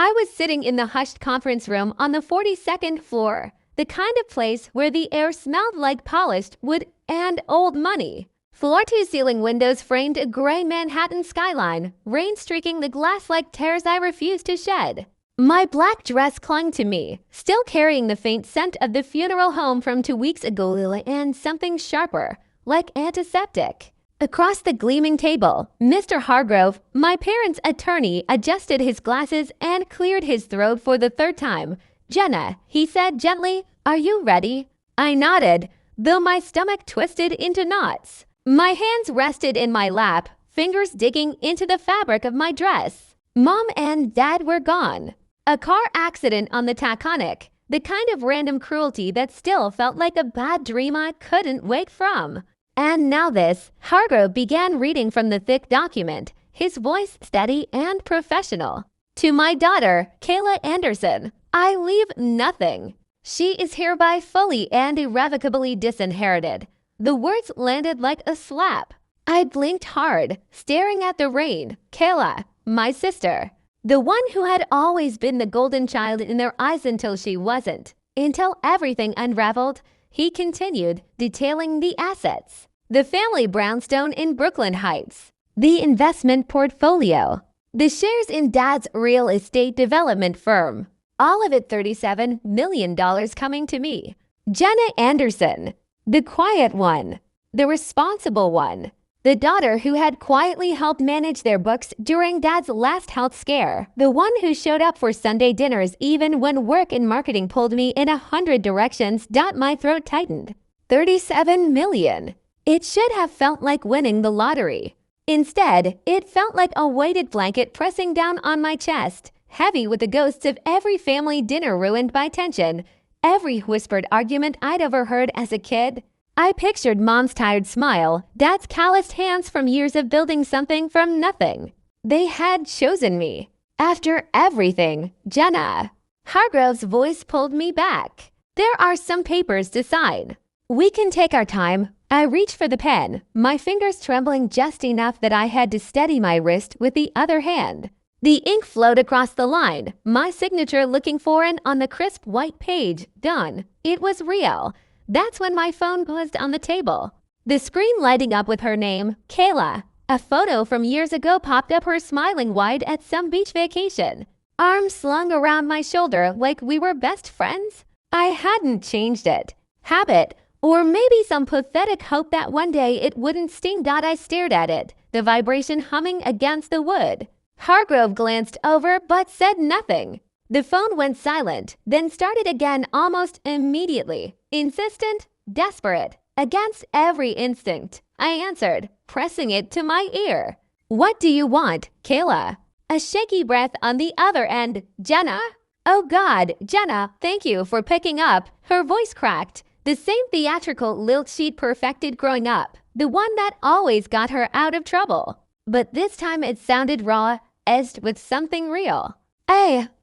I was sitting in the hushed conference room on the 42nd floor, the kind of place where the air smelled like polished wood and old money. Floor-to-ceiling windows framed a gray Manhattan skyline, rain streaking the glass like tears I refused to shed. My black dress clung to me, still carrying the faint scent of the funeral home from 2 weeks ago and something sharper, like antiseptic. Across the gleaming table, Mr. Hargrove, my parents' attorney, adjusted his glasses and cleared his throat for the third time. "Jenna," he said gently, "are you ready?" I nodded, though my stomach twisted into knots. My hands rested in my lap, fingers digging into the fabric of my dress. Mom and Dad were gone. A car accident on the Taconic, the kind of random cruelty that still felt like a bad dream I couldn't wake from. And now this. Hargrove began reading from the thick document, his voice steady and professional. "To my daughter, Kayla Anderson, I leave nothing. She is hereby fully and irrevocably disinherited." The words landed like a slap. I blinked hard, staring at the rain. Kayla, my sister. The one who had always been the golden child in their eyes until she wasn't. Until everything unraveled, he continued, detailing the assets. The family brownstone in Brooklyn Heights. The investment portfolio. The shares in Dad's real estate development firm. All of it $37 million coming to me. Jenna Anderson. The quiet one. The responsible one. The daughter who had quietly helped manage their books during Dad's last health scare. The one who showed up for Sunday dinners even when work and marketing pulled me in 100 directions. My throat tightened. 37 million. It should have felt like winning the lottery. Instead, it felt like a weighted blanket pressing down on my chest, heavy with the ghosts of every family dinner ruined by tension, every whispered argument I'd overheard as a kid. I pictured Mom's tired smile, Dad's calloused hands from years of building something from nothing. They had chosen me. After everything, Jenna. Hargrove's voice pulled me back. "There are some papers to sign. We can take our time." I reached for the pen, my fingers trembling just enough that I had to steady my wrist with the other hand. The ink flowed across the line, my signature looking foreign on the crisp white page. Done. It was real. That's when my phone buzzed on the table. The screen lighting up with her name, Kayla. A photo from years ago popped up, her smiling wide at some beach vacation. Arms slung around my shoulder like we were best friends. I hadn't changed it. Habit. Or maybe some pathetic hope that one day it wouldn't sting. I stared at it, the vibration humming against the wood. Hargrove glanced over but said nothing. The phone went silent, then started again almost immediately. Insistent, desperate, against every instinct. I answered, pressing it to my ear. "What do you want, Kayla?" A shaky breath on the other end. "Jenna?" "Oh God, Jenna, thank you for picking up." Her voice cracked. The same theatrical lilt she'd perfected growing up. The one that always got her out of trouble. But this time it sounded raw, edged with something real.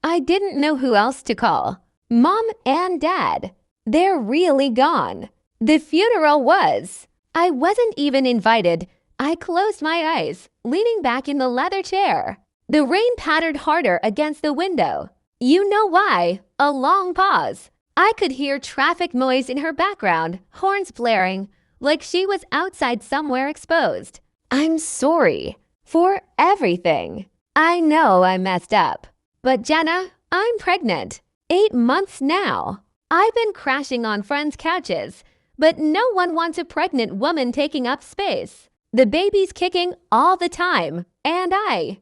I didn't know who else to call. Mom and Dad. They're really gone. The funeral was. I wasn't even invited. I closed my eyes, leaning back in the leather chair. The rain pattered harder against the window. You know why? A long pause. I could hear traffic noise in her background, horns blaring, like she was outside somewhere exposed. "I'm sorry for everything. I know I messed up. But Jenna, I'm pregnant. 8 months now. I've been crashing on friends' couches, but no one wants a pregnant woman taking up space. The baby's kicking all the time, and I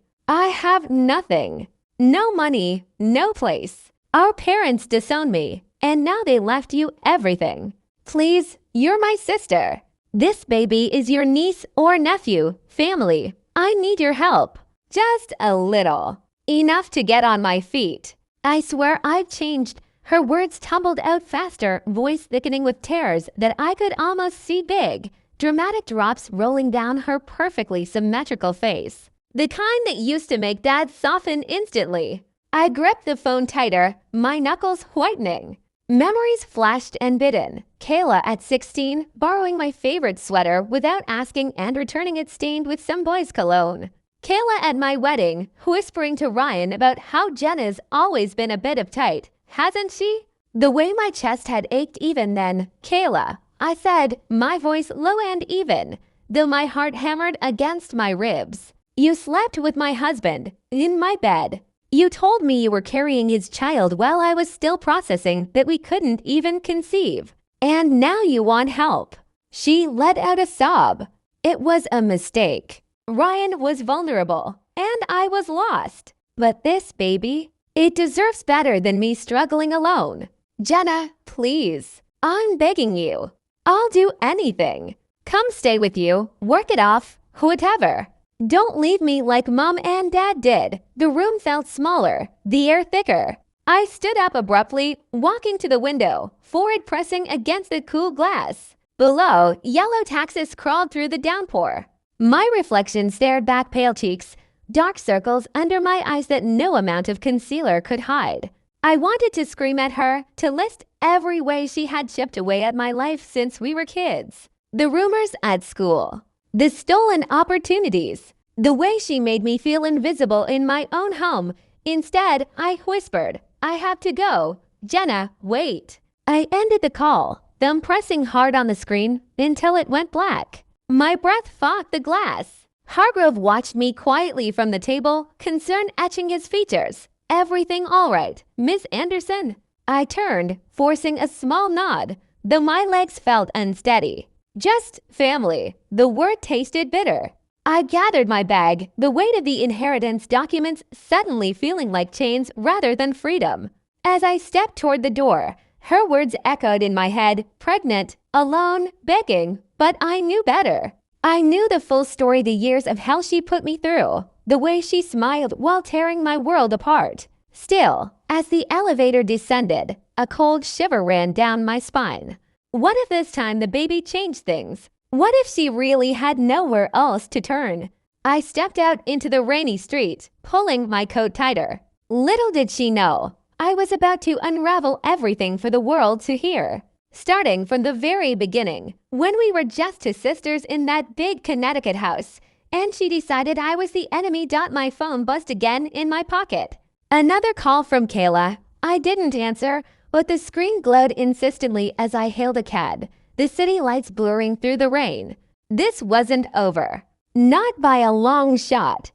have nothing. No money, no place. Our parents disowned me. And now they left you everything. Please, you're my sister. This baby is your niece or nephew, family. I need your help. Just a little. Enough to get on my feet. I swear I've changed." Her words tumbled out faster, voice thickening with tears that I could almost see big. Dramatic drops rolling down her perfectly symmetrical face. The kind that used to make Dad soften instantly. I gripped the phone tighter, my knuckles whitening. Memories flashed and bitten. Kayla at 16, borrowing my favorite sweater without asking and returning it stained with some boy's cologne. Kayla at my wedding, whispering to Ryan about how Jenna's always been a bit uptight, hasn't she? The way my chest had ached even then. Kayla, I said, my voice low and even, though my heart hammered against my ribs. You slept with my husband, in my bed. You told me you were carrying his child while I was still processing that we couldn't even conceive. And now you want help. She let out a sob. It was a mistake. Ryan was vulnerable, and I was lost. But this baby, it deserves better than me struggling alone. Jenna, please. I'm begging you. I'll do anything. Come stay with you, work it off, whatever. Don't leave me like Mom and Dad did. The room felt smaller, the air thicker. I stood up abruptly, walking to the window, forehead pressing against the cool glass. Below, yellow taxis crawled through the downpour. My reflection stared back, pale cheeks, dark circles under my eyes that no amount of concealer could hide. I wanted to scream at her, to list every way she had chipped away at my life since we were kids. The rumors at school. The stolen opportunities. The way she made me feel invisible in my own home. Instead, I whispered, I have to go. Jenna, wait. I ended the call, thumb pressing hard on the screen until it went black. My breath fought the glass. Hargrove watched me quietly from the table, concern etching his features. Everything all right, Miss Anderson? I turned, forcing a small nod, though my legs felt unsteady. Just family. The word tasted bitter. I gathered my bag, the weight of the inheritance documents suddenly feeling like chains rather than freedom. As I stepped toward the door, her words echoed in my head, pregnant, alone, begging, but I knew better. I knew the full story, the years of hell she put me through, the way she smiled while tearing my world apart. Still, as the elevator descended, a cold shiver ran down my spine. What if this time the baby changed things? What if she really had nowhere else to turn? I stepped out into the rainy street, pulling my coat tighter. Little did she know, I was about to unravel everything for the world to hear. Starting from the very beginning, when we were just two sisters in that big Connecticut house, and she decided I was the enemy. My phone buzzed again in my pocket. Another call from Kayla. I didn't answer, but the screen glowed insistently as I hailed a cab, the city lights blurring through the rain. This wasn't over. Not by a long shot.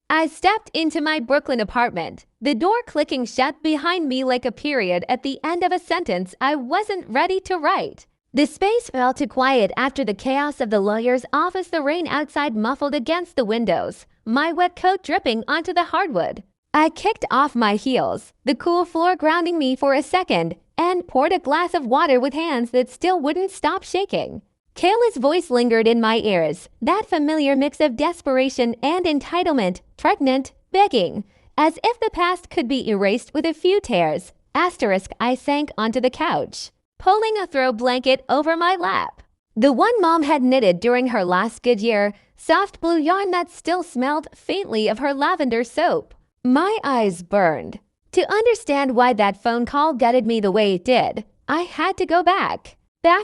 I stepped into my Brooklyn apartment, the door clicking shut behind me like a period at the end of a sentence I wasn't ready to write. The space felt too quiet after the chaos of the lawyer's office, the rain outside muffled against the windows, my wet coat dripping onto the hardwood. I kicked off my heels, the cool floor grounding me for a second, and poured a glass of water with hands that still wouldn't stop shaking. Kayla's voice lingered in my ears, that familiar mix of desperation and entitlement, pregnant, begging, as if the past could be erased with a few tears. Asterisk, I sank onto the couch, pulling a throw blanket over my lap. The one Mom had knitted during her last good year, soft blue yarn that still smelled faintly of her lavender soap. My eyes burned. To understand why that phone call gutted me the way it did, I had to go back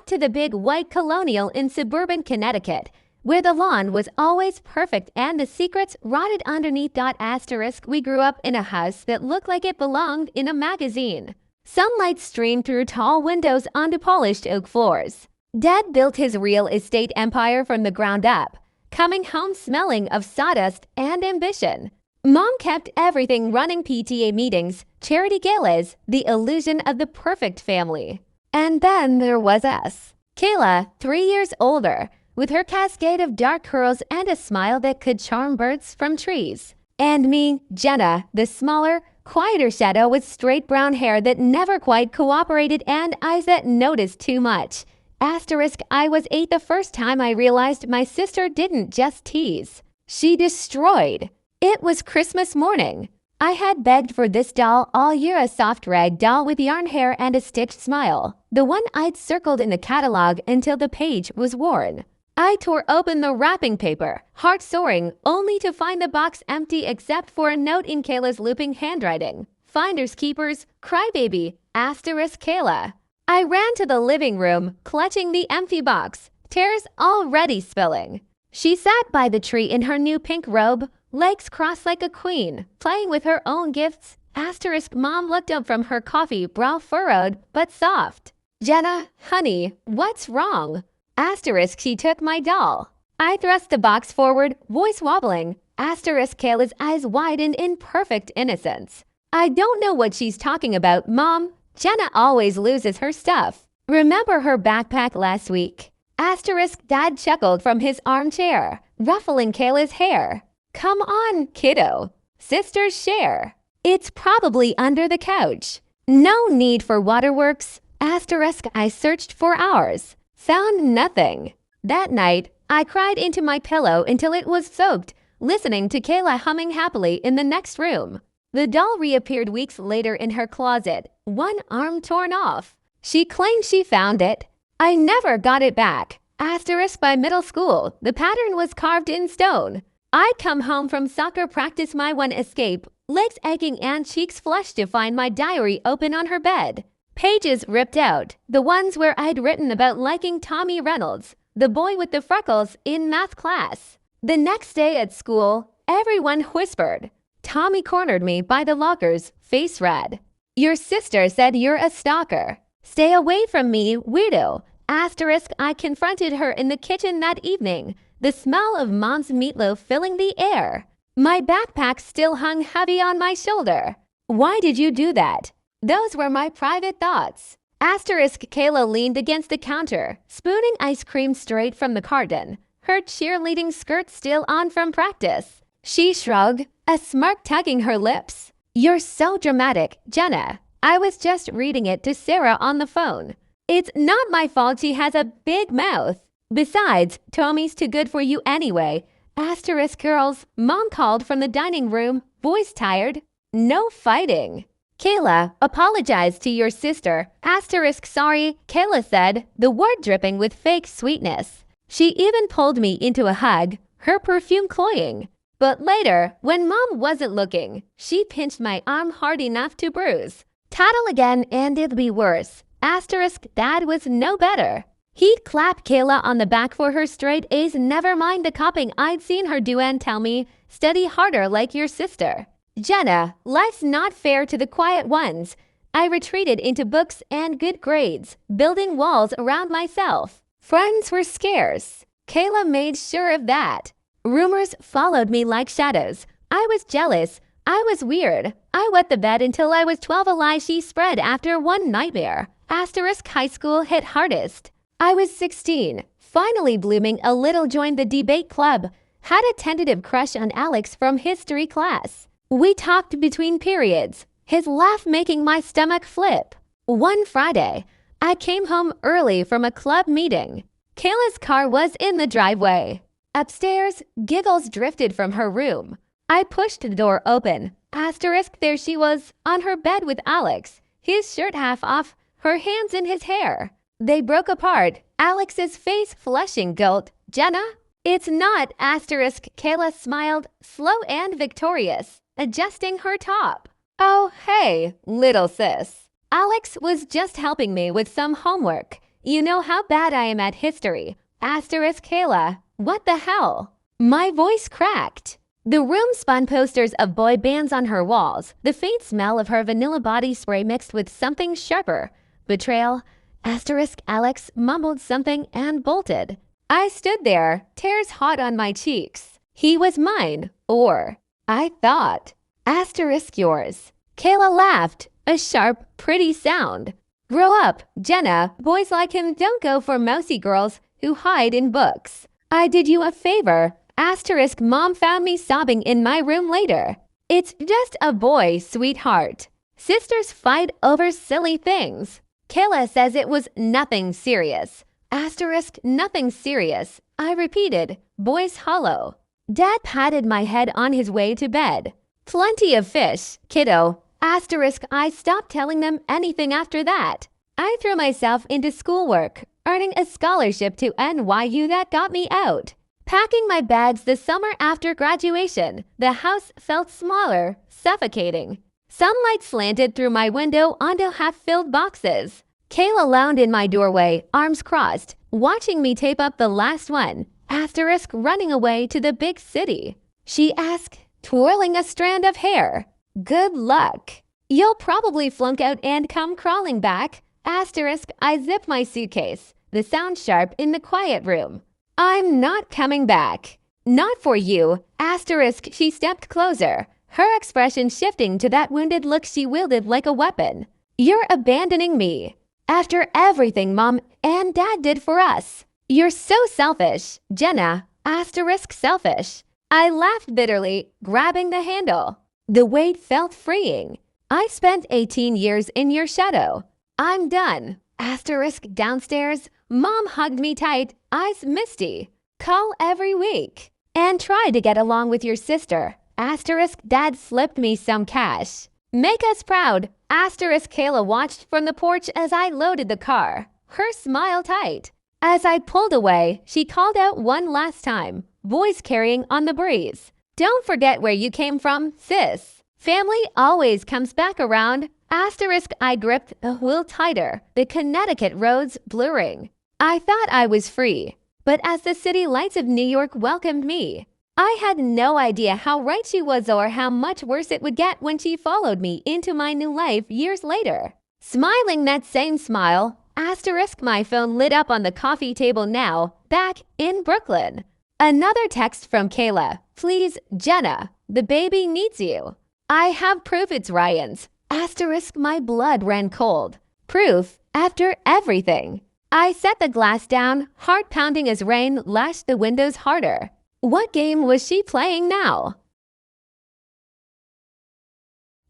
to the big white colonial in suburban Connecticut, where the lawn was always perfect and the secrets rotted underneath. Asterisk, we grew up in a house that looked like it belonged in a magazine. Sunlight streamed through tall windows onto polished oak floors. Dad built his real estate empire from the ground up, coming home smelling of sawdust and ambition. Mom kept everything running: PTA meetings, charity galas, the illusion of the perfect family. And then there was us. Kayla, 3 years older, with her cascade of dark curls and a smile that could charm birds from trees. And me, Jenna, the smaller, quieter shadow with straight brown hair that never quite cooperated and eyes that noticed too much. Asterisk, I was 8 the first time I realized my sister didn't just tease. She destroyed. It was Christmas morning. I had begged for this doll all year, a soft rag doll with yarn hair and a stitched smile, the one I'd circled in the catalog until the page was worn. I tore open the wrapping paper, heart soaring, only to find the box empty except for a note in Kayla's looping handwriting. Finders keepers, crybaby, asterisk Kayla. I ran to the living room, clutching the empty box, tears already spilling. She sat by the tree in her new pink robe, legs crossed like a queen, playing with her own gifts. Asterisk mom looked up from her coffee, brow furrowed but soft. Jenna, honey, what's wrong? Asterisk she took my doll. I thrust the box forward, voice wobbling. Asterisk Kayla's eyes widened in perfect innocence. I don't know what she's talking about, Mom. Jenna always loses her stuff. Remember her backpack last week? Asterisk Dad chuckled from his armchair, ruffling Kayla's hair. Come on, kiddo. Sisters share. It's probably under the couch. No need for waterworks. Asterisk I searched for hours. Found nothing. That night, I cried into my pillow until it was soaked, listening to Kayla humming happily in the next room. The doll reappeared weeks later in her closet, one arm torn off. She claimed she found it. I never got it back. Asterisk by middle school, the pattern was carved in stone. I'd come home from soccer practice, my one escape, legs aching and cheeks flushed to find my diary open on her bed. Pages ripped out, the ones where I'd written about liking Tommy Reynolds, the boy with the freckles, in math class. The next day at school, everyone whispered. Tommy cornered me by the lockers, face red. Your sister said you're a stalker. Stay away from me, weirdo. Asterisk I confronted her in the kitchen that evening, the smell of Mom's meatloaf filling the air. My backpack still hung heavy on my shoulder. Why did you do that? Those were my private thoughts. Asterisk Kayla leaned against the counter, spooning ice cream straight from the carton, her cheerleading skirt still on from practice. She shrugged, a smirk tugging her lips. You're so dramatic, Jenna. I was just reading it to Sarah on the phone. It's not my fault she has a big mouth. Besides, Tommy's too good for you anyway. Asterisk girls, Mom called from the dining room, voice tired. No fighting. Kayla, apologize to your sister. Asterisk sorry, Kayla said, the word dripping with fake sweetness. She even pulled me into a hug, her perfume cloying. But later, when Mom wasn't looking, she pinched my arm hard enough to bruise. Tattle again and it'd be worse. Asterisk Dad was no better. He'd clap Kayla on the back for her straight A's, never mind the copying I'd seen her do and tell me, study harder like your sister. Jenna, life's not fair to the quiet ones. I retreated into books and good grades, building walls around myself. Friends were scarce. Kayla made sure of that. Rumors followed me like shadows. I was jealous. I was weird. I wet the bed until I was 12, a lie she spread after one nightmare. Asterisk high school hit hardest. I was 16, finally blooming a little, joined the debate club, had a tentative crush on Alex from history class. We talked between periods, his laugh making my stomach flip. One Friday, I came home early from a club meeting. Kayla's car was in the driveway. Upstairs, giggles drifted from her room. I pushed the door open. Asterisk there she was, on her bed with Alex, his shirt half off, her hands in his hair. They broke apart, Alex's face flushing gold. Jenna? It's not, asterisk. Kayla smiled, slow and victorious, adjusting her top. Oh, hey, little sis. Alex was just helping me with some homework. You know how bad I am at history. Asterisk Kayla. What the hell? My voice cracked. The room spun posters of boy bands on her walls, the faint smell of her vanilla body spray mixed with something sharper. Betrayal. Asterisk Alex mumbled something and bolted. I stood there, tears hot on my cheeks. He was mine, or I thought. Asterisk yours. Kayla laughed, a sharp, pretty sound. Grow up, Jenna. Boys like him don't go for mousy girls who hide in books. I did you a favor. Asterisk Mom found me sobbing in my room later. It's just a boy, sweetheart. Sisters fight over silly things. Kayla says it was nothing serious. Asterisk nothing serious. I repeated, voice hollow. Dad patted my head on his way to bed. Plenty of fish, kiddo. Asterisk I stopped telling them anything after that. I threw myself into schoolwork, earning a scholarship to NYU that got me out. Packing my bags the summer after graduation, the house felt smaller, suffocating. Sunlight slanted through my window onto half-filled boxes. Kayla lounged in my doorway, arms crossed, watching me tape up the last one. Asterisk running away to the big city. She asked, twirling a strand of hair. Good luck. You'll probably flunk out and come crawling back. Asterisk, I zip my suitcase. The sound sharp in the quiet room. I'm not coming back. Not for you. Asterisk, she stepped closer, her expression shifting to that wounded look she wielded like a weapon. You're abandoning me. After everything Mom and Dad did for us. You're so selfish. Jenna, asterisk selfish. I laughed bitterly, grabbing the handle. The weight felt freeing. I spent 18 years in your shadow. I'm done. Asterisk downstairs. Mom hugged me tight, eyes misty. Call every week. And try to get along with your sister. Asterisk Dad slipped me some cash. Make us proud. Asterisk Kayla watched from the porch as I loaded the car, her smile tight. As I pulled away, she called out one last time, voice carrying on the breeze. Don't forget where you came from, sis. Family always comes back around. Asterisk I gripped the wheel tighter, the Connecticut roads blurring. I thought I was free, but as the city lights of New York welcomed me, I had no idea how right she was or how much worse it would get when she followed me into my new life years later. Smiling that same smile, asterisk my phone lit up on the coffee table now, back in Brooklyn. Another text from Kayla. Please, Jenna, the baby needs you. I have proof it's Ryan's. Asterisk my blood ran cold. Proof after everything. I set the glass down, heart pounding as rain lashed the windows harder. What game was she playing now?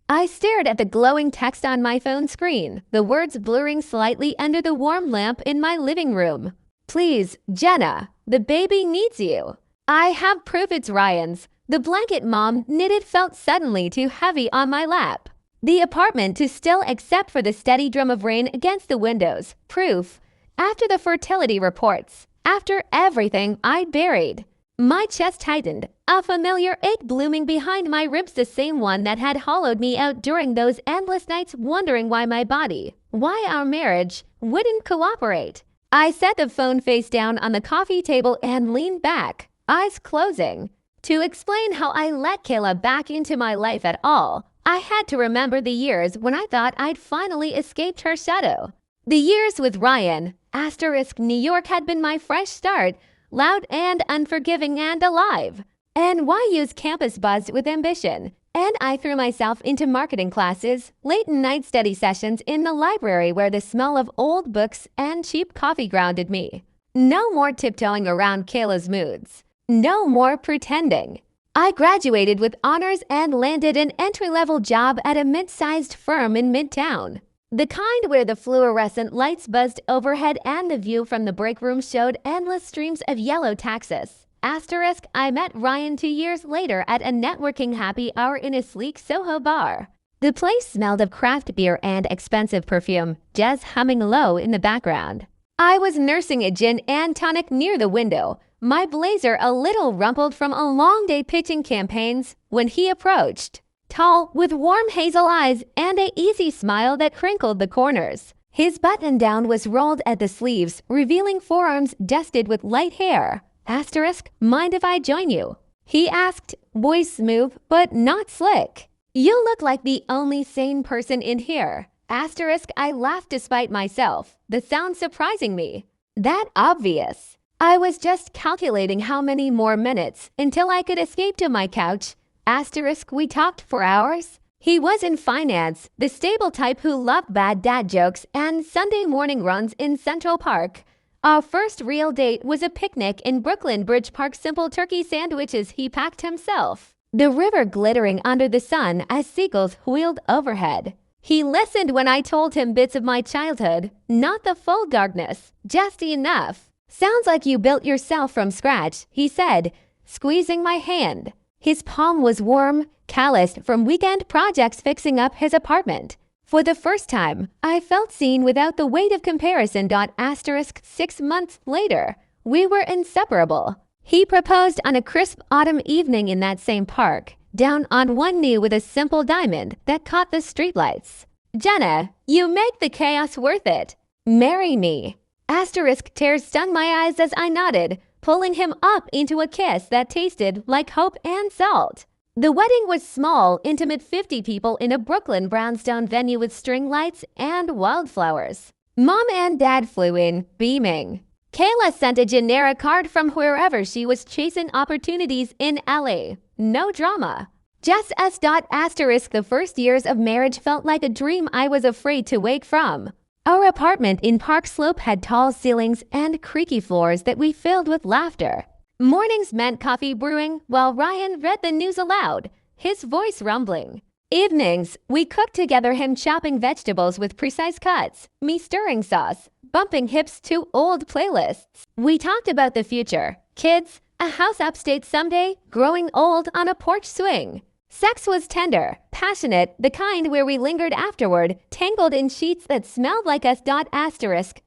I stared at the glowing text on my phone screen, the words blurring slightly under the warm lamp in my living room. Please, Jenna, the baby needs you. I have proof it's Ryan's. The blanket Mom knitted felt suddenly too heavy on my lap. The apartment too still except for the steady drum of rain against the windows. Proof. After the fertility reports. After everything I'd buried. My chest tightened, a familiar ache blooming behind my ribs, the same one that had hollowed me out during those endless nights wondering why my body, why our marriage, wouldn't cooperate. I set the phone face down on the coffee table and leaned back, eyes closing. To explain how I let Kayla back into my life at all, I had to remember the years when I thought I'd finally escaped her shadow. The years with Ryan, asterisk New York had been my fresh start, loud and unforgiving and alive. NYU's campus buzzed with ambition, and I threw myself into marketing classes, late night study sessions in the library where the smell of old books and cheap coffee grounded me. No more tiptoeing around Kayla's moods. No more pretending. I graduated with honors and landed an entry-level job at a mid-sized firm in Midtown. The kind where the fluorescent lights buzzed overhead and the view from the break room showed endless streams of yellow taxis. Asterisk, I met Ryan 2 years later at a networking happy hour in a sleek Soho bar. The place smelled of craft beer and expensive perfume, jazz humming low in the background. I was nursing a gin and tonic near the window, my blazer a little rumpled from a long day pitching campaigns, when he approached. Tall, with warm hazel eyes and an easy smile that crinkled the corners. His button-down was rolled at the sleeves, revealing forearms dusted with light hair. Asterisk, mind if I join you? He asked, voice smooth but not slick. You look like the only sane person in here. Asterisk, I laughed despite myself, the sound surprising me. That obvious. I was just calculating how many more minutes until I could escape to my couch. Asterisk, we talked for hours. He was in finance, the stable type who loved bad dad jokes and Sunday morning runs in Central Park. Our first real date was a picnic in Brooklyn Bridge Park, simple turkey sandwiches he packed himself. The river glittering under the sun as seagulls wheeled overhead. He listened when I told him bits of my childhood, not the full darkness, just enough. Sounds like you built yourself from scratch, he said, squeezing my hand. His palm was warm, calloused from weekend projects fixing up his apartment. For the first time, I felt seen without the weight of comparison. Asterisk 6 months later, we were inseparable. He proposed on a crisp autumn evening in that same park, down on one knee with a simple diamond that caught the streetlights. Jenna, you make the chaos worth it. Marry me. Asterisk tears stung my eyes as I nodded, pulling him up into a kiss that tasted like hope and salt. The wedding was small, intimate 50 people in a Brooklyn brownstone venue with string lights and wildflowers. Mom and Dad flew in, beaming. Kayla sent a generic card from wherever she was chasing opportunities in LA. No drama. Jess S. The first years of marriage felt like a dream I was afraid to wake from. Our apartment in Park Slope had tall ceilings and creaky floors that we filled with laughter. Mornings meant coffee brewing while Ryan read the news aloud, his voice rumbling. Evenings, we cooked together, him chopping vegetables with precise cuts, me stirring sauce, bumping hips to old playlists. We talked about the future, kids, a house upstate someday, growing old on a porch swing. Sex was tender, passionate, the kind where we lingered afterward, tangled in sheets that smelled like us.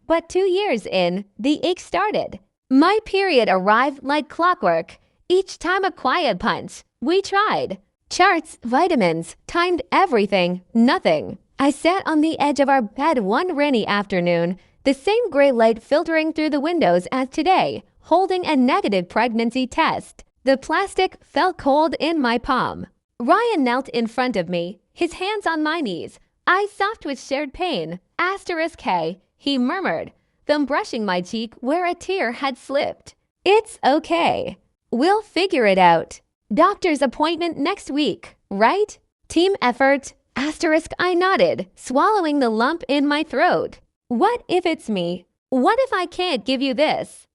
But 2 years in, the ache started. My period arrived like clockwork. Each time a quiet punch. We tried. Charts, vitamins, timed everything, nothing. I sat on the edge of our bed one rainy afternoon, the same gray light filtering through the windows as today, holding a negative pregnancy test. The plastic felt cold in my palm. Ryan knelt in front of me, his hands on my knees, eyes soft with shared pain. K, he murmured, then brushing my cheek where a tear had slipped. It's okay. We'll figure it out. Doctor's appointment next week, right? Team effort. I nodded, swallowing the lump in my throat. What if it's me? What if I can't give you this?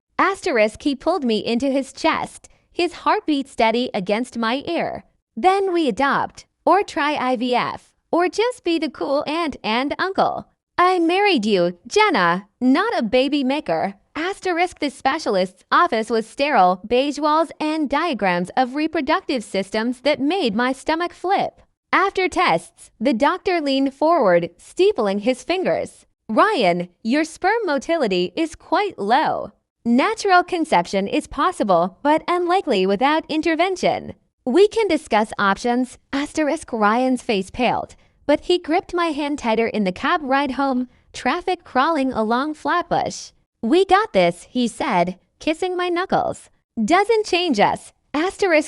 He pulled me into his chest, his heartbeat steady against my ear. Then we adopt, or try IVF, or just be the cool aunt and uncle. I married you, Jenna, not a baby maker. The specialist's office was sterile, beige walls, and diagrams of reproductive systems that made my stomach flip. After tests, the doctor leaned forward, steepling his fingers. Ryan, your sperm motility is quite low. Natural conception is possible, but unlikely without intervention. We can discuss options. Ryan's face paled, but he gripped my hand tighter in the cab ride home, traffic crawling along Flatbush. We got this, he said, kissing my knuckles. Doesn't change us.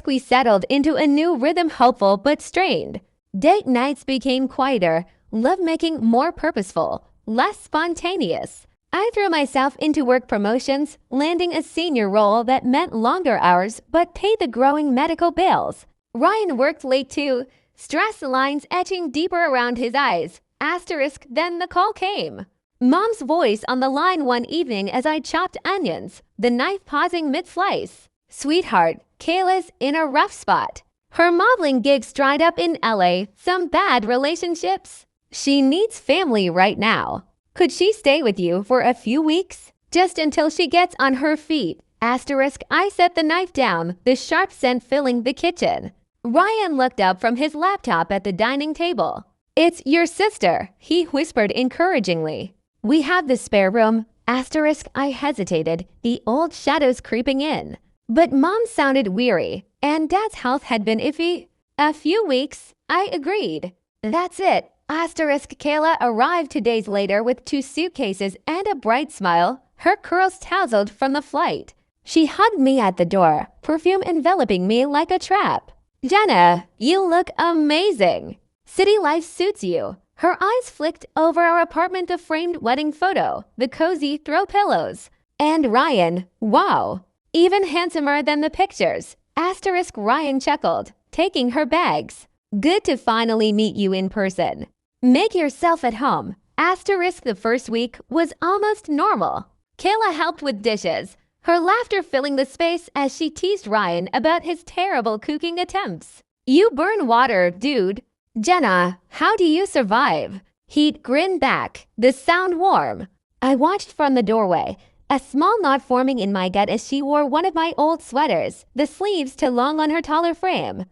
We settled into a new rhythm, hopeful but strained. Date nights became quieter, lovemaking more purposeful, less spontaneous. I threw myself into work promotions, landing a senior role that meant longer hours but paid the growing medical bills. Ryan worked late too, stress lines etching deeper around his eyes. Then the call came. Mom's voice on the line one evening as I chopped onions, the knife pausing mid-slice. Sweetheart, Kayla's in a rough spot. Her modeling gigs dried up in LA, some bad relationships. She needs family right now. Could she stay with you for a few weeks? Just until she gets on her feet. I set the knife down, the sharp scent filling the kitchen. Ryan looked up from his laptop at the dining table. It's your sister, he whispered encouragingly. We have the spare room. I hesitated, the old shadows creeping in. But Mom sounded weary, and Dad's health had been iffy. A few weeks, I agreed. That's it. Kayla arrived 2 days later with 2 suitcases and a bright smile, her curls tousled from the flight. She hugged me at the door, perfume enveloping me like a trap. Jenna, you look amazing. City life suits you. Her eyes flicked over our apartment, a framed wedding photo, the cozy throw pillows. And Ryan, wow, even handsomer than the pictures. Ryan chuckled, taking her bags. Good to finally meet you in person. Make yourself at home. The first week was almost normal. Kayla helped with dishes, her laughter filling the space as she teased Ryan about his terrible cooking attempts. You burn water, dude. Jenna, how do you survive? He'd grin back, the sound warm. I watched from the doorway, a small knot forming in my gut as she wore one of my old sweaters, the sleeves too long on her taller frame.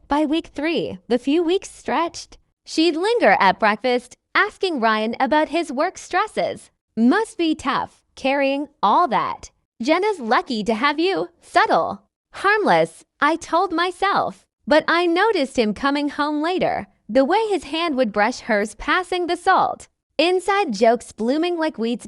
By week 3, the few weeks stretched. She'd linger at breakfast, asking Ryan about his work stresses. Must be tough, carrying all that. Jenna's lucky to have you. Subtle. Harmless, I told myself. But I noticed him coming home later, the way his hand would brush hers passing the salt. Inside jokes blooming like weeds.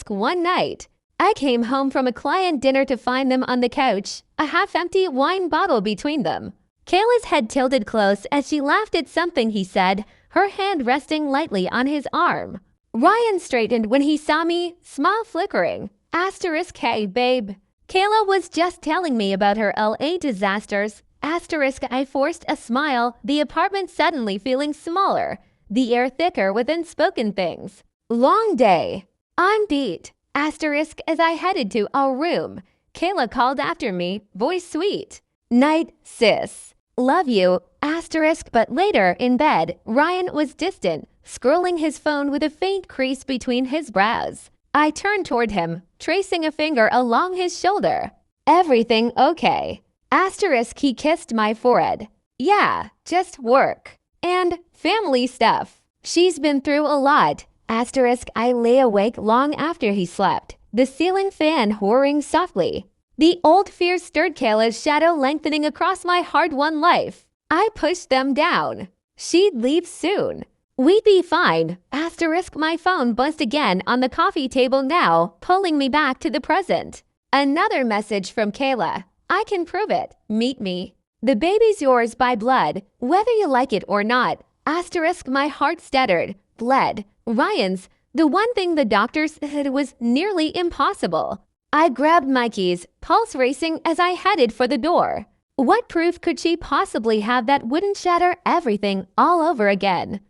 One night, I came home from a client dinner to find them on the couch, a half-empty wine bottle between them. Kayla's head tilted close as she laughed at something he said, her hand resting lightly on his arm. Ryan straightened when he saw me, smile flickering. Asterisk, hey, babe. Kayla was just telling me about her LA disasters. Asterisk, I forced a smile, the apartment suddenly feeling smaller, the air thicker with unspoken things. Long day. I'm beat. Asterisk, as I headed to our room. Kayla called after me, voice sweet. Night, sis. Love you. Asterisk, but later, in bed, Ryan was distant, scrolling his phone with a faint crease between his brows. I turned toward him, tracing a finger along his shoulder. Everything okay. Asterisk, he kissed my forehead. Yeah, just work. And family stuff. She's been through a lot. Asterisk, I lay awake long after he slept, the ceiling fan whirring softly. The old fears stirred Kayla's shadow lengthening across my hard-won life. I pushed them down. She'd leave soon. We'd be fine. Asterisk, my phone buzzed again on the coffee table now, pulling me back to the present. Another message from Kayla. I can prove it. Meet me. The baby's yours by blood, whether you like it or not. Asterisk, my heart stuttered. Bled. Ryan's. The one thing the doctors said was nearly impossible. I grabbed my keys, pulse racing as I headed for the door. What proof could she possibly have that wouldn't shatter everything all over again?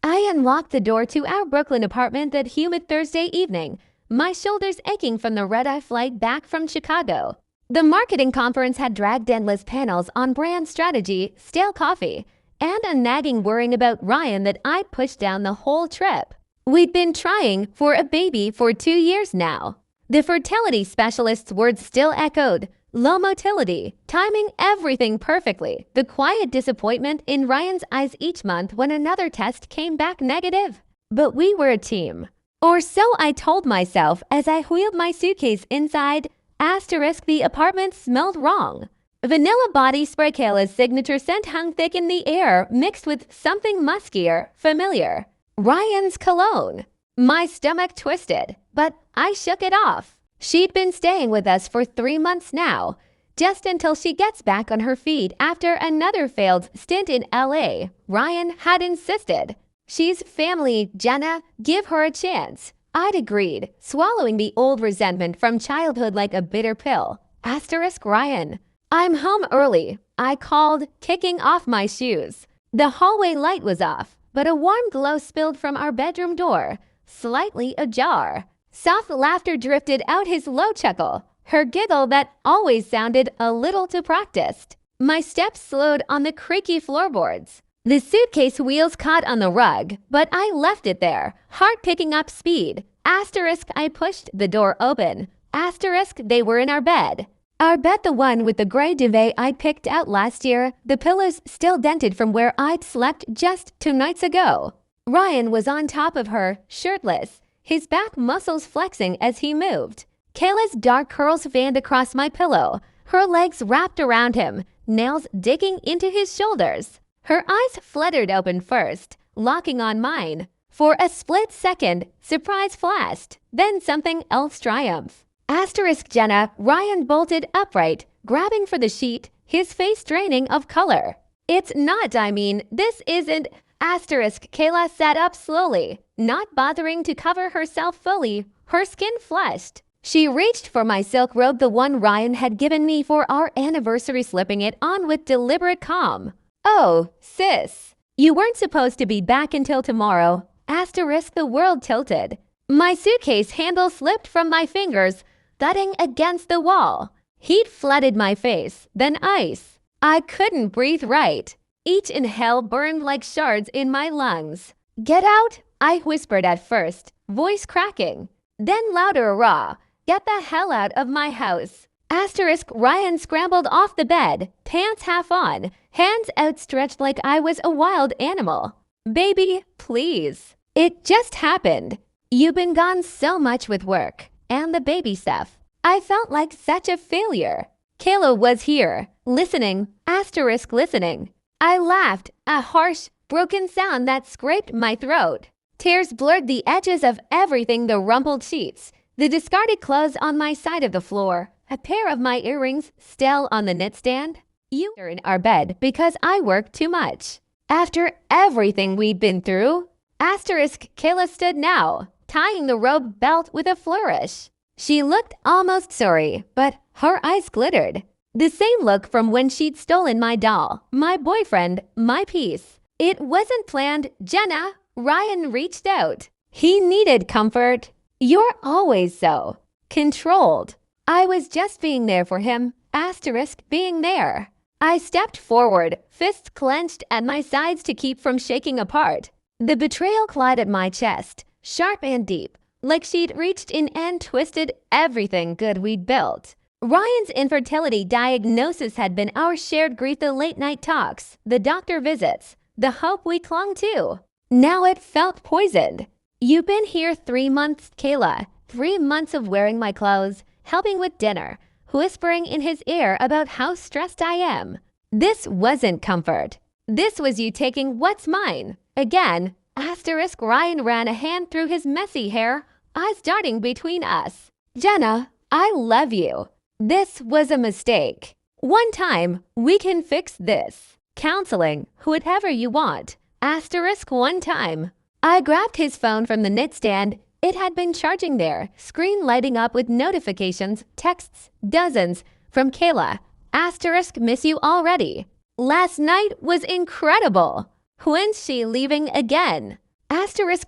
I unlocked the door to our Brooklyn apartment that humid Thursday evening, my shoulders aching from the red-eye flight back from Chicago. The marketing conference had dragged endless panels on brand strategy, stale coffee, and a nagging worrying about Ryan that I pushed down the whole trip. We'd been trying for a baby for 2 years now. The fertility specialist's words still echoed, low motility, timing everything perfectly, the quiet disappointment in Ryan's eyes each month when another test came back negative. But we were a team. Or so I told myself as I wheeled my suitcase inside. Asterisk, the apartment smelled wrong. Vanilla body spray, Kayla's signature scent hung thick in the air, mixed with something muskier, familiar. Ryan's cologne. My stomach twisted, but I shook it off. She'd been staying with us for 3 months now, just until she gets back on her feet after another failed stint in LA. Ryan had insisted. She's family, Jenna. Give her a chance. I'd agreed, swallowing the old resentment from childhood like a bitter pill. Asterisk, Ryan. I'm home early. I called, kicking off my shoes. The hallway light was off, but a warm glow spilled from our bedroom door, slightly ajar. Soft laughter drifted out his low chuckle, her giggle that always sounded a little too practiced. My steps slowed on the creaky floorboards. The suitcase wheels caught on the rug, but I left it there, heart picking up speed. Asterisk, I pushed the door open. Asterisk, they were in our bed. Our bed, the one with the gray duvet I'd picked out last year, the pillows still dented from where I'd slept just 2 nights ago. Ryan was on top of her, shirtless, his back muscles flexing as he moved. Kayla's dark curls fanned across my pillow, her legs wrapped around him, nails digging into his shoulders. Her eyes fluttered open first, locking on mine. For a split second, surprise flashed, then something else triumphed. Asterisk, Jenna. Ryan bolted upright, grabbing for the sheet, his face draining of color. It's not, this isn't. Asterisk, Kayla sat up slowly, not bothering to cover herself fully, her skin flushed. She reached for my silk robe, the one Ryan had given me for our anniversary, slipping it on with deliberate calm. Oh, sis. You weren't supposed to be back until tomorrow. Asterisk, the world tilted. My suitcase handle slipped from my fingers, thudding against the wall. Heat flooded my face, then ice. I couldn't breathe right. Each inhale burned like shards in my lungs. Get out, I whispered at first, voice cracking. Then louder, raw. Get the hell out of my house. Asterisk, Ryan scrambled off the bed, pants half on, hands outstretched like I was a wild animal. Baby, please. It just happened. You've been gone so much with work and the baby stuff. I felt like such a failure. Kayla was here, listening, asterisk listening. I laughed, a harsh, broken sound that scraped my throat. Tears blurred the edges of everything, the rumpled sheets, the discarded clothes on my side of the floor, a pair of my earrings still on the nightstand. You were in our bed because I worked too much. After everything we'd been through, Kayla stood now, tying the robe belt with a flourish. She looked almost sorry, but her eyes glittered. The same look from when she'd stolen my doll, my boyfriend, my peace. It wasn't planned, Jenna. Ryan reached out. He needed comfort. You're always so controlled. I was just being there for him, being there. I stepped forward, fists clenched at my sides to keep from shaking apart. The betrayal clawed at my chest, sharp and deep, like she'd reached in and twisted everything good we'd built. Ryan's infertility diagnosis had been our shared grief, the late-night talks, the doctor visits, the hope we clung to. Now it felt poisoned. You've been here 3 months, Kayla. 3 months of wearing my clothes, helping with dinner, whispering in his ear about how stressed I am. This wasn't comfort. This was you taking what's mine. Again, Ryan ran a hand through his messy hair, eyes darting between us. Jenna, I love you. This was a mistake. One time, we can fix this. Counseling, whatever you want. One time. I grabbed his phone from the nightstand. It had been charging there, screen lighting up with notifications, texts, dozens, from Kayla. Miss you already. Last night was incredible. When's she leaving again?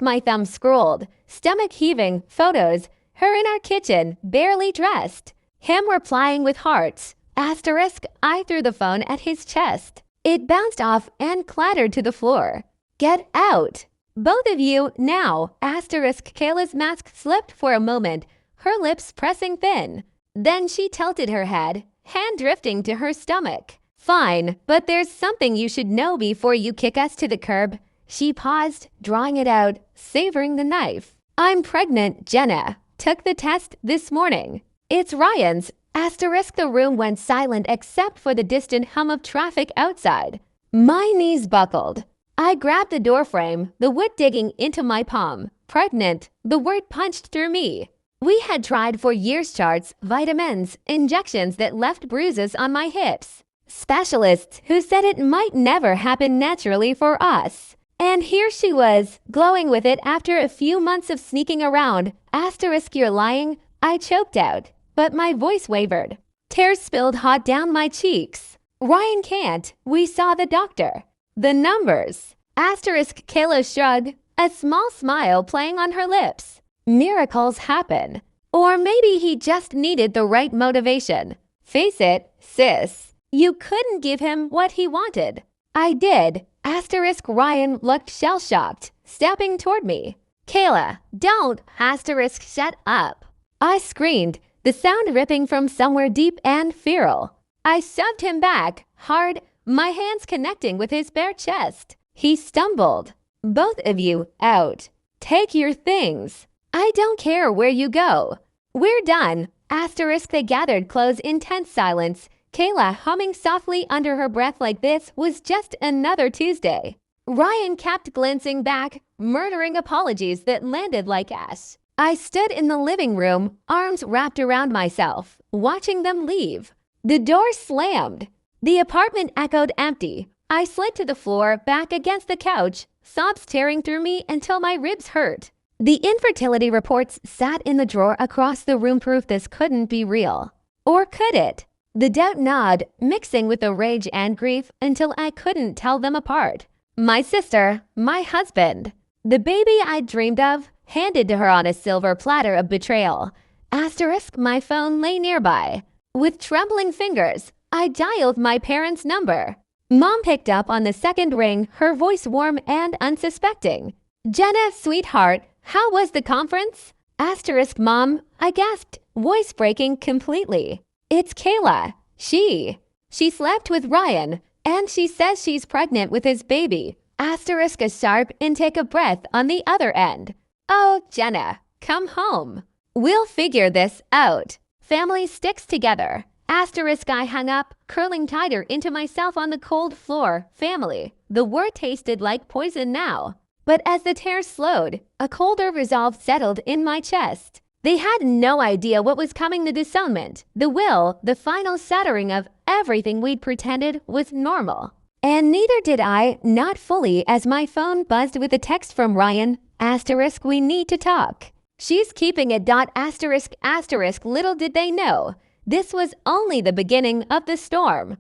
My thumb scrolled, stomach heaving, photos, her in our kitchen, barely dressed. Him replying with hearts. I threw the phone at his chest. It bounced off and clattered to the floor. Get out. Both of you, now. Kayla's mask slipped for a moment, her lips pressing thin. Then she tilted her head, hand drifting to her stomach. Fine, but there's something you should know before you kick us to the curb. She paused, drawing it out, savoring the knife. I'm pregnant, Jenna. Took the test this morning. It's Ryan's. The room went silent except for the distant hum of traffic outside. My knees buckled. I grabbed the doorframe, the wood digging into my palm. Pregnant, the word punched through me. We had tried for years charts, vitamins, injections that left bruises on my hips. Specialists who said it might never happen naturally for us. And here she was, glowing with it after a few months of sneaking around. You're lying, I choked out, but my voice wavered. Tears spilled hot down my cheeks. Ryan can't. We saw the doctor. The numbers. Kayla shrugged, a small smile playing on her lips. Miracles happen. Or maybe he just needed the right motivation. Face it, sis. You couldn't give him what he wanted. I did. Ryan looked shell-shocked, stepping toward me. Kayla, don't. Shut up. I screamed, the sound ripping from somewhere deep and feral. I shoved him back, hard, my hands connecting with his bare chest. He stumbled. Both of you, out. Take your things. I don't care where you go. We're done. They gathered close in tense silence. Kayla humming softly under her breath like this was just another Tuesday. Ryan kept glancing back, murdering apologies that landed like ash. I stood in the living room, arms wrapped around myself, watching them leave. The door slammed. The apartment echoed empty. I slid to the floor, back against the couch, sobs tearing through me until my ribs hurt. The infertility reports sat in the drawer across the room, proof this couldn't be real. Or could it? The doubt gnawed, mixing with the rage and grief until I couldn't tell them apart. My sister, my husband, the baby I dreamed of, handed to her on a silver platter of betrayal. My phone lay nearby. With trembling fingers, I dialed my parents' number. Mom picked up on the second ring, her voice warm and unsuspecting. Jenna, sweetheart, how was the conference? Mom, I gasped, voice breaking completely. It's Kayla. She slept with Ryan, and she says she's pregnant with his baby. A sharp intake of breath on the other end. Oh, Jenna, come home. We'll figure this out. Family sticks together. I hung up, curling tighter into myself on the cold floor. Family. The word tasted like poison now. But as the tears slowed, a colder resolve settled in my chest. They had no idea what was coming: the disownment, the will, the final shattering of everything we'd pretended was normal. And neither did I, not fully, as my phone buzzed with a text from Ryan, *, we need to talk. She's keeping it. ***. Little did they know, this was only the beginning of the storm.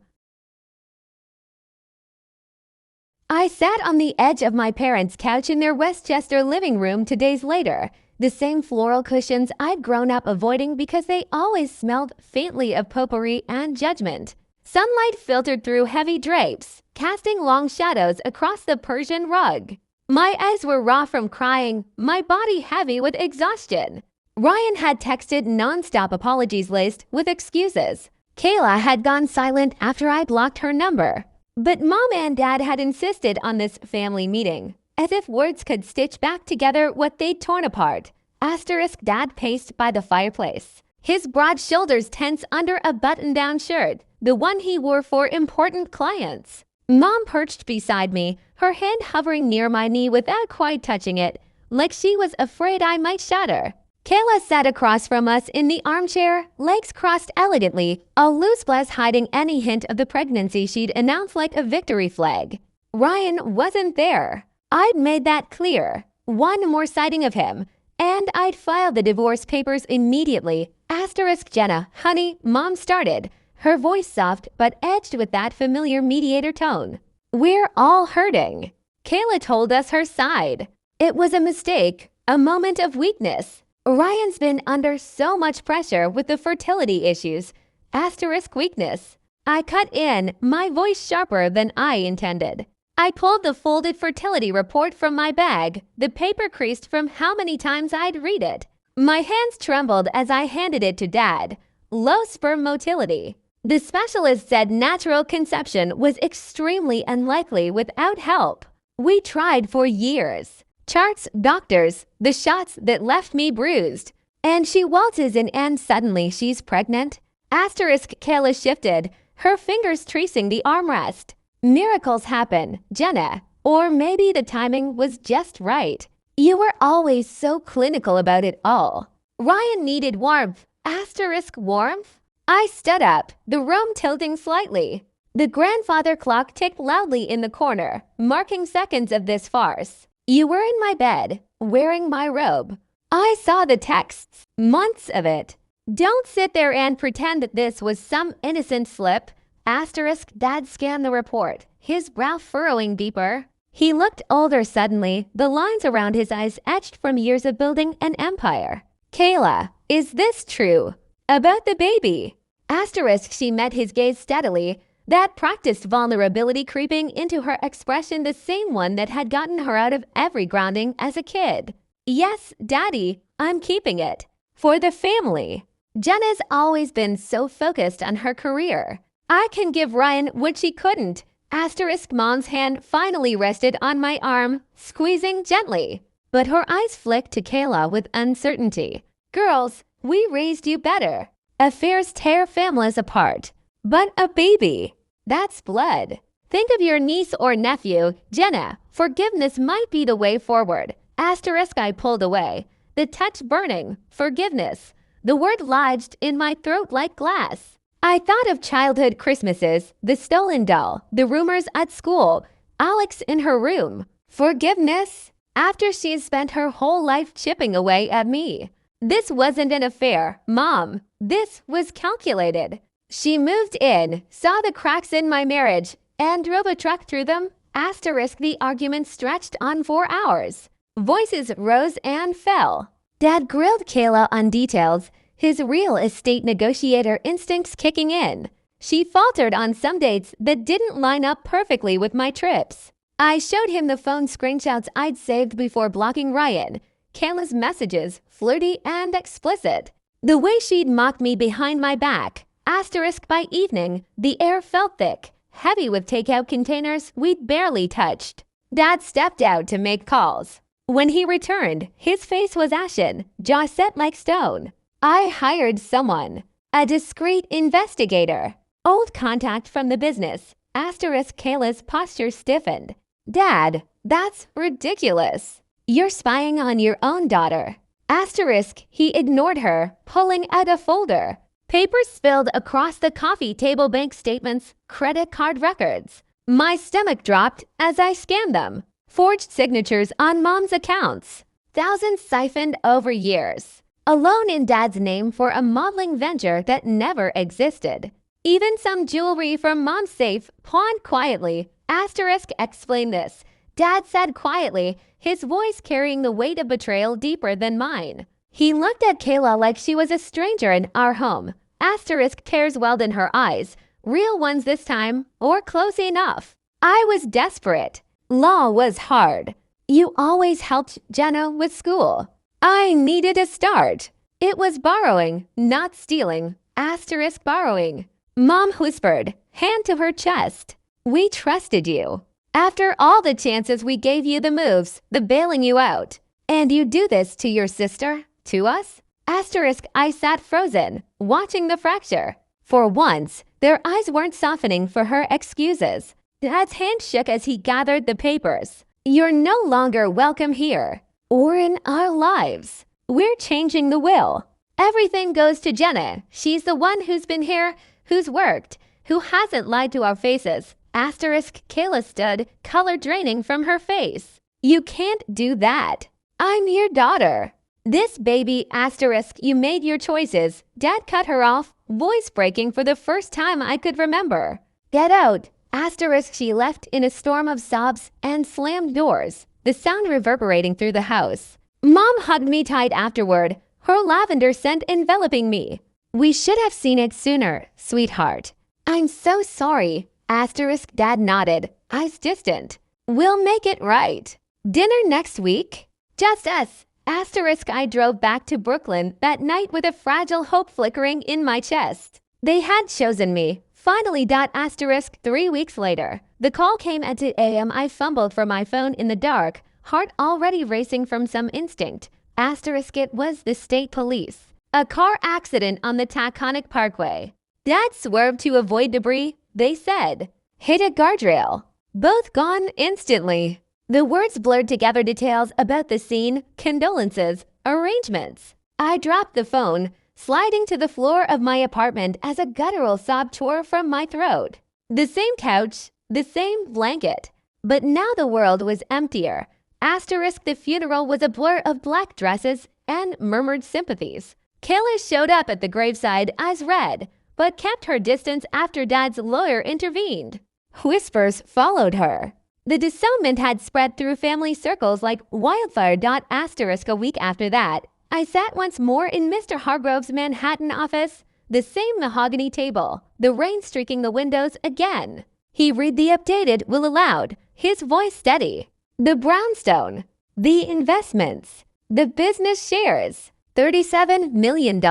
I sat on the edge of my parents' couch in their Westchester living room 2 days later. The same floral cushions I'd grown up avoiding because they always smelled faintly of potpourri and judgment. Sunlight filtered through heavy drapes, casting long shadows across the Persian rug. My eyes were raw from crying, my body heavy with exhaustion. Ryan had texted nonstop, apologies laced with excuses. Kayla had gone silent after I blocked her number. But Mom and Dad had insisted on this family meeting, as if words could stitch back together what they'd torn apart. *, Dad paced by the fireplace, his broad shoulders tense under a button-down shirt, the one he wore for important clients. Mom perched beside me, her hand hovering near my knee without quite touching it, like she was afraid I might shatter. Kayla sat across from us in the armchair, legs crossed elegantly, a loose blouse hiding any hint of the pregnancy she'd announced like a victory flag. Ryan wasn't there. I'd made that clear. One more sighting of him, and I'd filed the divorce papers immediately. * Jenna, honey, Mom started, her voice soft but edged with that familiar mediator tone. We're all hurting. Kayla told us her side. It was a mistake, a moment of weakness. Ryan's been under so much pressure with the fertility issues. * weakness. I cut in, my voice sharper than I intended. I pulled the folded fertility report from my bag, the paper creased from how many times I'd read it. My hands trembled as I handed it to Dad. Low sperm motility. The specialist said natural conception was extremely unlikely without help. We tried for years. Charts, doctors, the shots that left me bruised. And she waltzes in and suddenly she's pregnant. * Kayla shifted, her fingers tracing the armrest. Miracles happen, Jenna. Or maybe the timing was just right. You were always so clinical about it all. Ryan needed warmth. * warmth? I stood up, the room tilting slightly. The grandfather clock ticked loudly in the corner, marking seconds of this farce. You were in my bed, wearing my robe. I saw the texts, months of it. Don't sit there and pretend that this was some innocent slip. * Dad scanned the report, his brow furrowing deeper. He looked older suddenly, the lines around his eyes etched from years of building an empire. Kayla, is this true? About the baby? * She met his gaze steadily, that practiced vulnerability creeping into her expression, the same one that had gotten her out of every grounding as a kid. Yes, Daddy, I'm keeping it. For the family. Jenna's always been so focused on her career. I can give Ryan what she couldn't. * Mom's hand finally rested on my arm, squeezing gently. But her eyes flicked to Kayla with uncertainty. Girls, we raised you better. Affairs tear families apart. But a baby, that's blood. Think of your niece or nephew, Jenna. Forgiveness might be the way forward. * I pulled away, the touch burning. Forgiveness. The word lodged in my throat like glass. I thought of childhood Christmases, the stolen doll, the rumors at school, Alex in her room. Forgiveness? After she's spent her whole life chipping away at me. This wasn't an affair, Mom. This was calculated. She moved in, saw the cracks in my marriage, and drove a truck through them. * The argument stretched on for hours. Voices rose and fell. Dad grilled Kayla on details, his real estate negotiator instincts kicking in. She faltered on some dates that didn't line up perfectly with my trips. I showed him the phone screenshots I'd saved before blocking Ryan. Kayla's messages, flirty and explicit. The way she'd mocked me behind my back. * By evening, the air felt thick, heavy with takeout containers we'd barely touched. Dad stepped out to make calls. When he returned, his face was ashen, jaw set like stone. I hired someone, a discreet investigator. Old contact from the business. * Kayla's posture stiffened. Dad, That's ridiculous. You're spying on your own daughter. Asterisk, he ignored her, pulling out a folder. Papers spilled across the coffee table, bank statements, credit card records. My stomach dropped as I scanned them. Forged signatures on Mom's accounts. Thousands siphoned over years. A loan in Dad's name for a modeling venture that never existed. Even some jewelry from Mom's safe pawned quietly. Asterisk explained this. Dad said quietly, his voice carrying the weight of betrayal deeper than mine. He looked at Kayla like she was a stranger in our home. Asterisk tears welled in her eyes. Real ones this time, or close enough. I was desperate. Law was hard. You always helped Jenna with school. I needed a start. It was borrowing, not stealing. Asterisk borrowing. Mom whispered, hand to her chest. We trusted you. After all the chances we gave you, the moves, the bailing you out. And you do this to your sister? To us? Asterisk, I sat frozen, watching the fracture. For once, their eyes weren't softening for her excuses. Dad's hand shook as he gathered the papers. You're no longer welcome here, or in our lives. We're changing the will. Everything goes to Jenna. She's the one who's been here, who's worked, who hasn't lied to our faces. Asterisk, Kayla stood, color draining from her face. You can't do that. I'm your daughter. This baby, asterisk, you made your choices. Dad cut her off, voice breaking for the first time I could remember. Get out. Asterisk, she left in a storm of sobs and slammed doors, the sound reverberating through the house. Mom hugged me tight afterward, her lavender scent enveloping me. We should have seen it sooner, sweetheart. I'm so sorry. Asterisk, Dad nodded, eyes distant. We'll make it right. Dinner next week? Just us. Asterisk, I drove back to Brooklyn that night with a fragile hope flickering in my chest. They had chosen me. Finally. Asterisk, 3 weeks later. The call came at 2 a.m. I fumbled for my phone in the dark, heart already racing from some instinct. Asterisk, it was the state police. A car accident on the Taconic Parkway. Dad swerved to avoid debris, they said. Hit a guardrail. Both gone instantly. The words blurred together details about the scene, condolences, arrangements. I dropped the phone, sliding to the floor of my apartment as a guttural sob tore from my throat. The same couch, the same blanket. But now the world was emptier. Asterisk, the funeral was a blur of black dresses and murmured sympathies. Kayla showed up at the graveside as red, but kept her distance after Dad's lawyer intervened. Whispers followed her. The disownment had spread through family circles like wildfire. Asterisk, a week after that, I sat once more in Mr. Hargrove's Manhattan office, the same mahogany table, the rain streaking the windows again. He read the updated will aloud, his voice steady. The brownstone, the investments, the business shares, $37 million,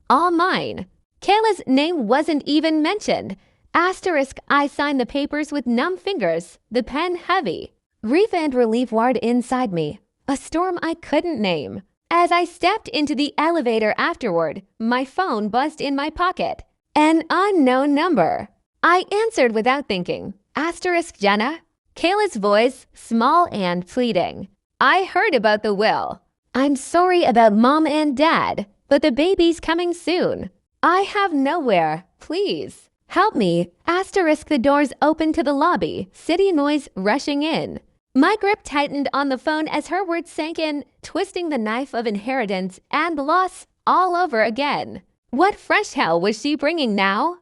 all mine. Kayla's name wasn't even mentioned. Asterisk, I signed the papers with numb fingers, the pen heavy. Grief and relief warred inside me, a storm I couldn't name. As I stepped into the elevator afterward, my phone buzzed in my pocket. An unknown number. I answered without thinking. Asterisk, Jenna? Kayla's voice, small and pleading. I heard about the will. I'm sorry about Mom and Dad, but the baby's coming soon. I have nowhere. Please. Help me. Asterisk, the doors opened to the lobby, city noise rushing in. My grip tightened on the phone as her words sank in, twisting the knife of inheritance and loss all over again. What fresh hell was she bringing now?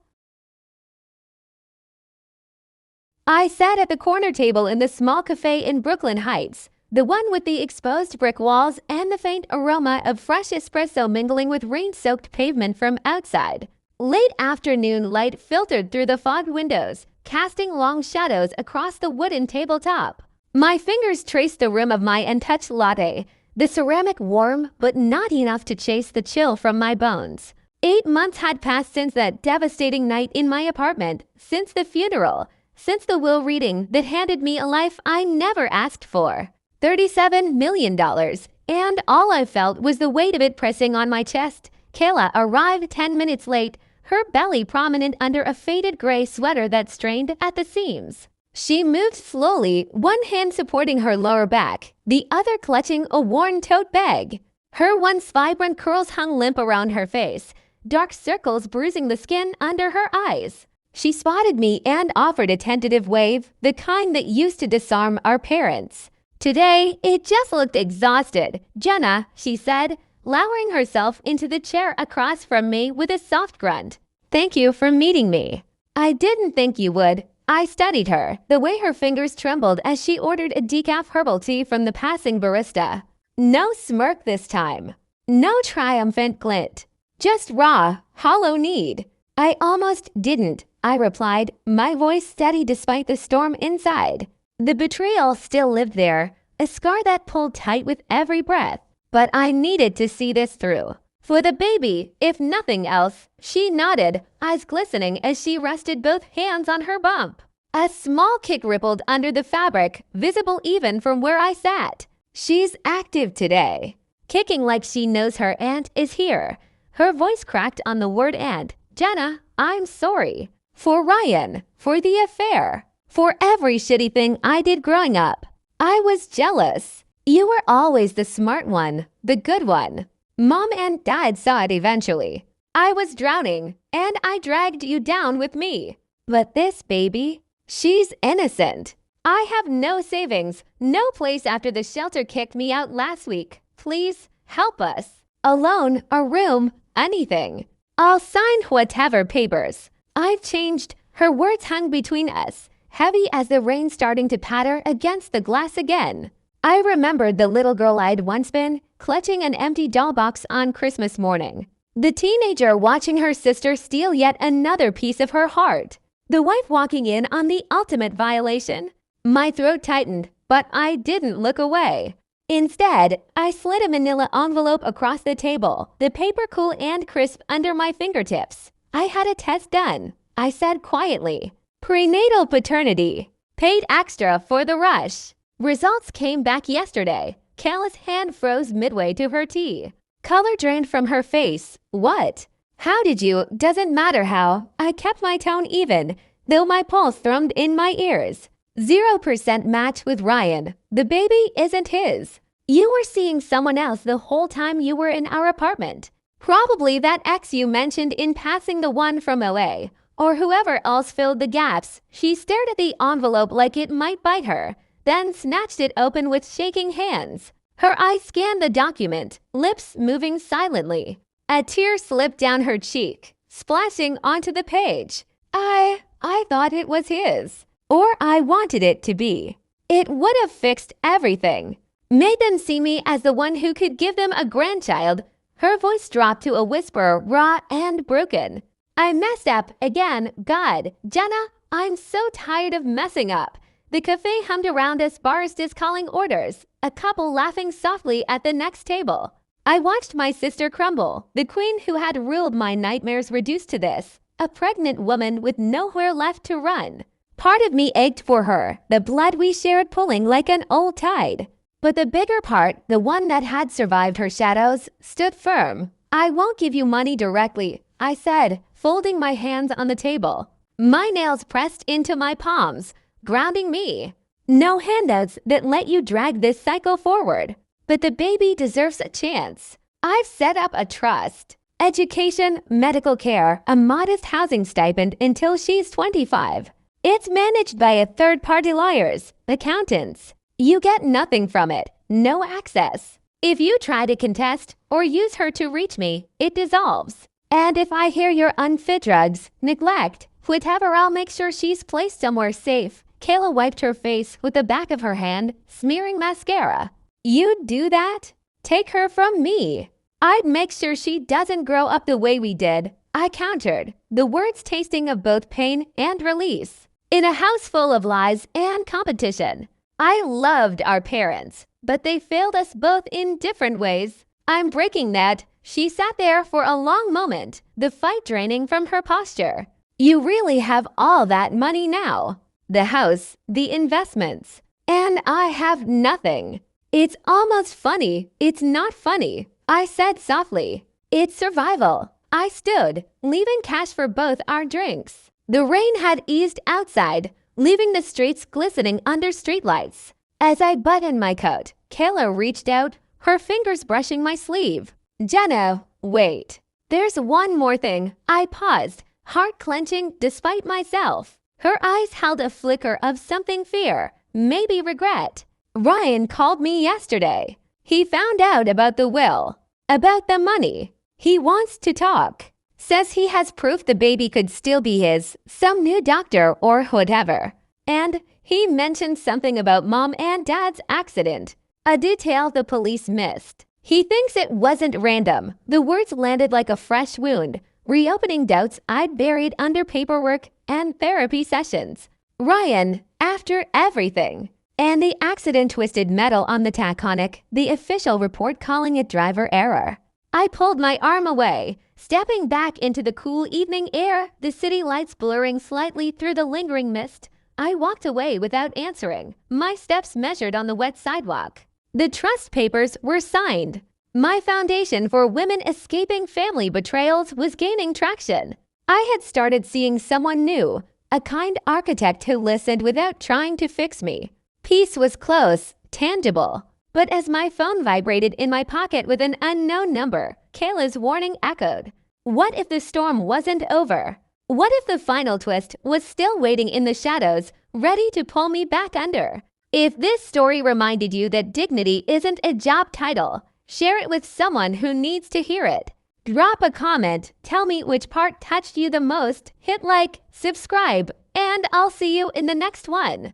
I sat at the corner table in the small cafe in Brooklyn Heights, the one with the exposed brick walls and the faint aroma of fresh espresso mingling with rain-soaked pavement from outside. Late afternoon light filtered through the fogged windows, casting long shadows across the wooden tabletop. My fingers traced the rim of my untouched latte, the ceramic warm but not enough to chase the chill from my bones. 8 months had passed since that devastating night in my apartment, since the funeral, since the will reading that handed me a life I never asked for. $37 million, and all I felt was the weight of it pressing on my chest. Kayla arrived 10 minutes late, her belly prominent under a faded gray sweater that strained at the seams. She moved slowly, one hand supporting her lower back, the other clutching a worn tote bag. Her once vibrant curls hung limp around her face, dark circles bruising the skin under her eyes. She spotted me and offered a tentative wave, the kind that used to disarm our parents. Today, it just looked exhausted. "Jenna," she said, lowering herself into the chair across from me with a soft grunt. "Thank you for meeting me." "I didn't think you would." I studied her, the way her fingers trembled as she ordered a decaf herbal tea from the passing barista. No smirk this time. No triumphant glint. Just raw, hollow need. "I almost didn't," I replied, my voice steady despite the storm inside. The betrayal still lived there, a scar that pulled tight with every breath. But I needed to see this through. For the baby, if nothing else. She nodded, eyes glistening as she rested both hands on her bump. A small kick rippled under the fabric, visible even from where I sat. She's active today. Kicking like she knows her aunt is here. Her voice cracked on the word aunt. "Jenna, I'm sorry. For Ryan. For the affair. For every shitty thing I did growing up. I was jealous. You were always the smart one, the good one. Mom and Dad saw it eventually. I was drowning, and I dragged you down with me. But this baby, she's innocent. I have no savings, no place after the shelter kicked me out last week. Please help us. A loan, a room, anything. I'll sign whatever papers." I've changed. Her words hung between us, heavy as the rain starting to patter against the glass again. I remembered the little girl I'd once been, clutching an empty doll box on Christmas morning. The teenager watching her sister steal yet another piece of her heart. The wife walking in on the ultimate violation. My throat tightened, but I didn't look away. Instead, I slid a manila envelope across the table, the paper cool and crisp under my fingertips. "I had a test done," I said quietly. "Prenatal paternity. Paid extra for the rush." Results came back yesterday. Kayla's hand froze midway to her tea. Color drained from her face. "What? How did you? Doesn't matter how." I kept my tone even, though my pulse thrummed in my ears. 0% match with Ryan. The baby isn't his. You were seeing someone else the whole time you were in our apartment. Probably that ex you mentioned in passing, the one from OA. Or whoever else filled the gaps. She stared at the envelope like it might bite her, then snatched it open with shaking hands. Her eyes scanned the document, lips moving silently. A tear slipped down her cheek, splashing onto the page. I thought it was his. Or I wanted it to be. It would have fixed everything. Made them see me as the one who could give them a grandchild. Her voice dropped to a whisper, raw and broken. "I messed up again. God, Jenna, I'm so tired of messing up." The cafe hummed around us, baristas calling orders, a couple laughing softly at the next table. I watched my sister crumble, the queen who had ruled my nightmares reduced to this, a pregnant woman with nowhere left to run. Part of me ached for her, the blood we shared pulling like an old tide. But the bigger part, the one that had survived her shadows, stood firm. "I won't give you money directly," I said, folding my hands on the table. My nails pressed into my palms, grounding me. "No handouts that let you drag this cycle forward. But the baby deserves a chance. I've set up a trust. Education, medical care, a modest housing stipend until she's 25. It's managed by a third-party lawyers, accountants. You get nothing from it, no access. If you try to contest or use her to reach me, it dissolves. And if I hear you're unfit drugs, neglect, whatever, I'll make sure she's placed somewhere safe." Kayla wiped her face with the back of her hand, smearing mascara. "You'd do that? Take her from me." "I'd make sure she doesn't grow up the way we did," I countered, the words tasting of both pain and release. In a house full of lies and competition. I loved our parents, but they failed us both in different ways. "I'm breaking that." She sat there for a long moment, the fight draining from her posture. "You really have all that money now. The house, the investments. And I have nothing." "It's almost funny. It's not funny," I said softly. "It's survival." I stood, leaving cash for both our drinks. The rain had eased outside, leaving the streets glistening under streetlights. As I buttoned my coat, Kayla reached out, her fingers brushing my sleeve. "Jenna, wait. There's one more thing." I paused, heart clenching despite myself. Her eyes held a flicker of something fear, maybe regret. "Ryan called me yesterday. He found out about the will, about the money. He wants to talk. Says he has proof the baby could still be his, some new doctor or whatever. And he mentioned something about mom and dad's accident, a detail the police missed. He thinks it wasn't random." The words landed like a fresh wound, reopening doubts I'd buried under paperwork and therapy sessions. Ryan, after everything. And the accident twisted metal on the taconic, the official report calling it driver error. I pulled my arm away, stepping back into the cool evening air, the city lights blurring slightly through the lingering mist. I walked away without answering, my steps measured on the wet sidewalk. The trust papers were signed. My foundation for women escaping family betrayals was gaining traction. I had started seeing someone new, a kind architect who listened without trying to fix me. Peace was close, tangible. But as my phone vibrated in my pocket with an unknown number, Kayla's warning echoed. What if the storm wasn't over? What if the final twist was still waiting in the shadows, ready to pull me back under? If this story reminded you that dignity isn't a job title, share it with someone who needs to hear it. Drop a comment, tell me which part touched you the most, hit like, subscribe, and I'll see you in the next one.